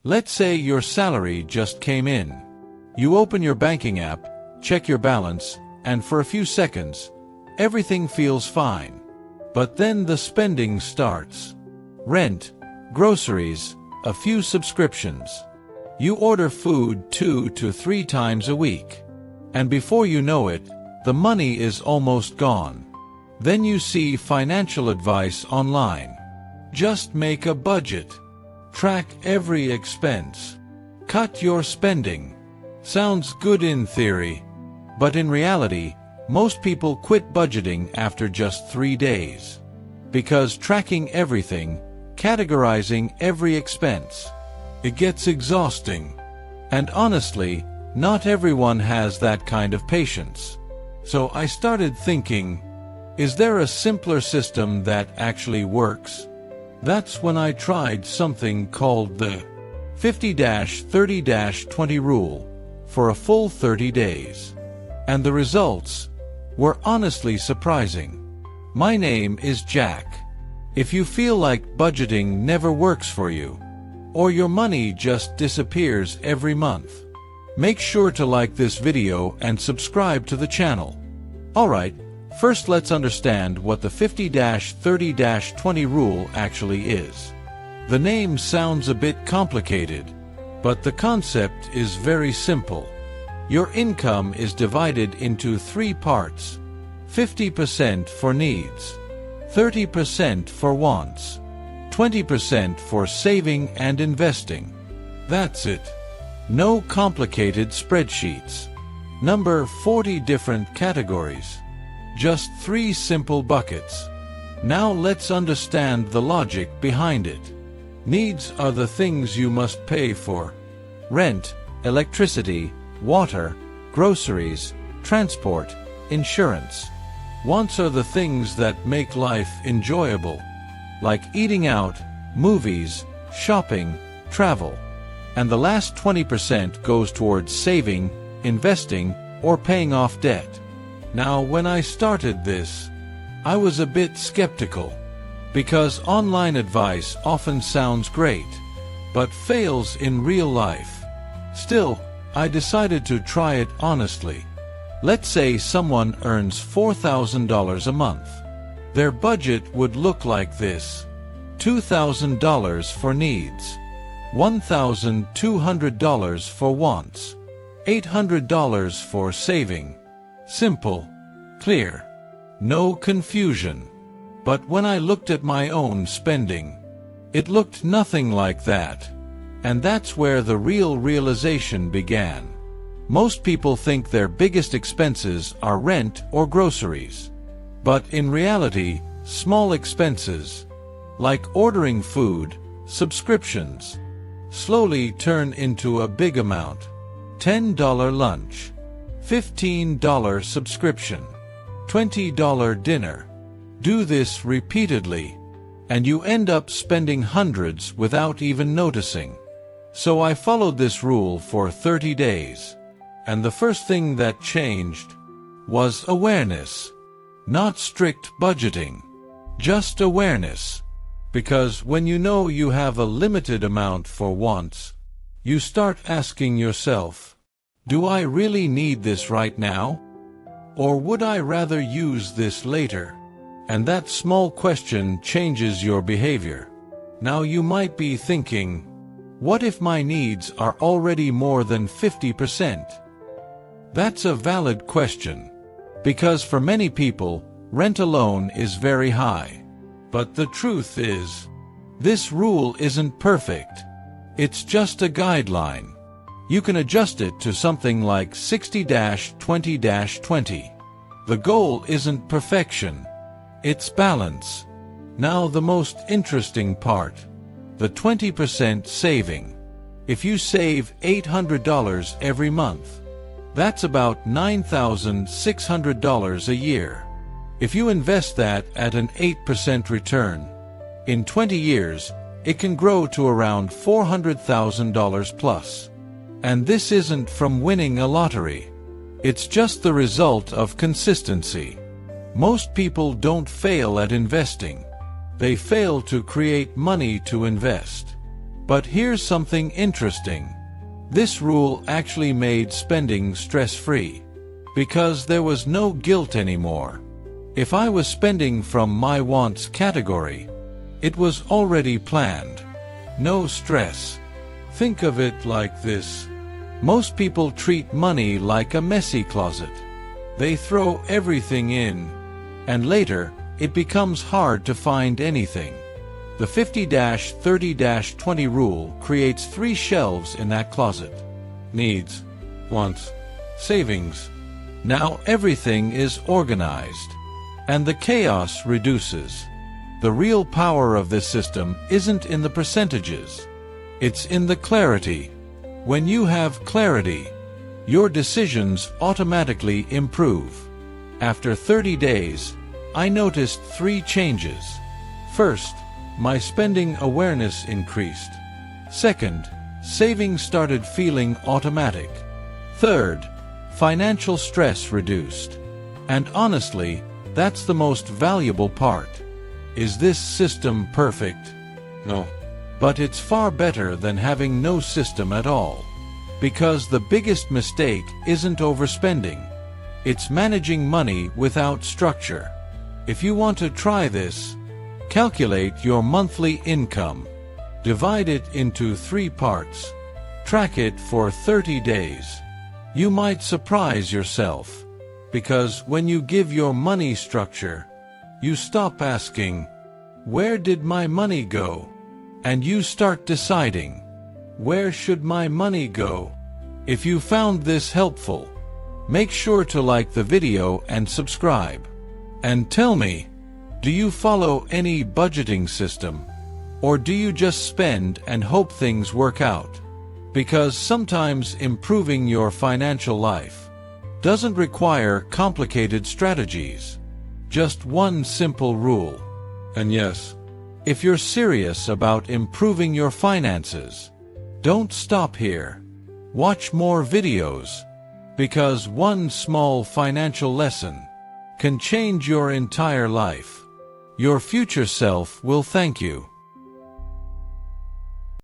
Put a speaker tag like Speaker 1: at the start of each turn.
Speaker 1: Let's say your salary just came in. You open your banking app, check your balance, and for a few seconds, everything feels fine. But then the spending starts. Rent, groceries, a few subscriptions. You order food 2 to 3 times a week. And before you know it, the money is almost gone. Then you see financial advice online. Just make a budget. Track every expense. Cut your spending. Sounds good in theory, but in reality, most people quit budgeting after just 3 days. Because tracking everything, categorizing every expense, it gets exhausting. And honestly, not everyone has that kind of patience. So I started thinking, is there a simpler system that actually works? That's when I tried something called the 50-30-20 rule for a full 30 days. And the results were honestly surprising. My name is Jack. If you feel like budgeting never works for you, or your money just disappears every month, make sure to like this video and subscribe to the channel. Alright, first let's understand what the 50-30-20 rule actually is. The name sounds a bit complicated, but the concept is very simple. Your income is divided into 3 parts: 50% for needs, 30% for wants, 20% for saving and investing. That's it. No complicated spreadsheets. Number 40 different categories. Just 3 simple buckets. Now let's understand the logic behind it. Needs are the things you must pay for: rent, electricity, water, groceries, transport, insurance. Wants are the things that make life enjoyable, like eating out, movies, shopping, travel. And the last 20% goes towards saving, investing, or paying off debt. Now, when I started this, I was a bit skeptical, because online advice often sounds great, but fails in real life. Still, I decided to try it honestly. Let's say someone earns $4,000 a month. Their budget would look like this: $2,000 for needs, $1,200 for wants, $800 for saving. Simple, clear, no confusion. But when I looked at my own spending, it looked nothing like that. And that's where the real realization began. Most people think their biggest expenses are rent or groceries. But in reality, small expenses, like ordering food, subscriptions, slowly turn into a big amount. $10 lunch, $15 subscription, $20 dinner. Do this repeatedly, and you end up spending hundreds without even noticing. So I followed this rule for 30 days. And the first thing that changed was awareness. Not strict budgeting, just awareness. Because when you know you have a limited amount for wants, you start asking yourself, do I really need this right now? Or would I rather use this later? And that small question changes your behavior. Now you might be thinking, what if my needs are already more than 50%? That's a valid question. Because for many people, rent alone is very high. But the truth is, this rule isn't perfect. It's just a guideline. You can adjust it to something like 60-20-20. The goal isn't perfection. It's balance. Now the most interesting part. The 20% saving. If you save $800 every month, that's about $9,600 a year. If you invest that at an 8% return, in 20 years, it can grow to around $400,000 plus. And this isn't from winning a lottery. It's just the result of consistency. Most people don't fail at investing. They fail to create money to invest. But here's something interesting. This rule actually made spending stress-free, because there was no guilt anymore. If I was spending from my wants category, it was already planned. No stress. Think of it like this. Most people treat money like a messy closet. They throw everything in, and later, it becomes hard to find anything. The 50-30-20 rule creates 3 shelves in that closet. Needs, wants, savings. Now everything is organized, and the chaos reduces. The real power of this system isn't in the percentages. It's in the clarity. When you have clarity, your decisions automatically improve. After 30 days, I noticed 3 changes. First, my spending awareness increased. Second, saving started feeling automatic. Third, financial stress reduced. And honestly, that's the most valuable part. Is this system perfect? No. But it's far better than having no system at all. Because the biggest mistake isn't overspending. It's managing money without structure. If you want to try this, calculate your monthly income. Divide it into 3 parts. Track it for 30 days. You might surprise yourself. Because when you give your money structure, you stop asking, "Where did my money go?" And you start deciding, "Where should my money go?" If you found this helpful, make sure to like the video and subscribe. And tell me, do you follow any budgeting system? Or do you just spend and hope things work out? Because sometimes improving your financial life doesn't require complicated strategies. Just one simple rule. And yes, if you're serious about improving your finances, don't stop here. Watch more videos, because one small financial lesson can change your entire life. Your future self will thank you.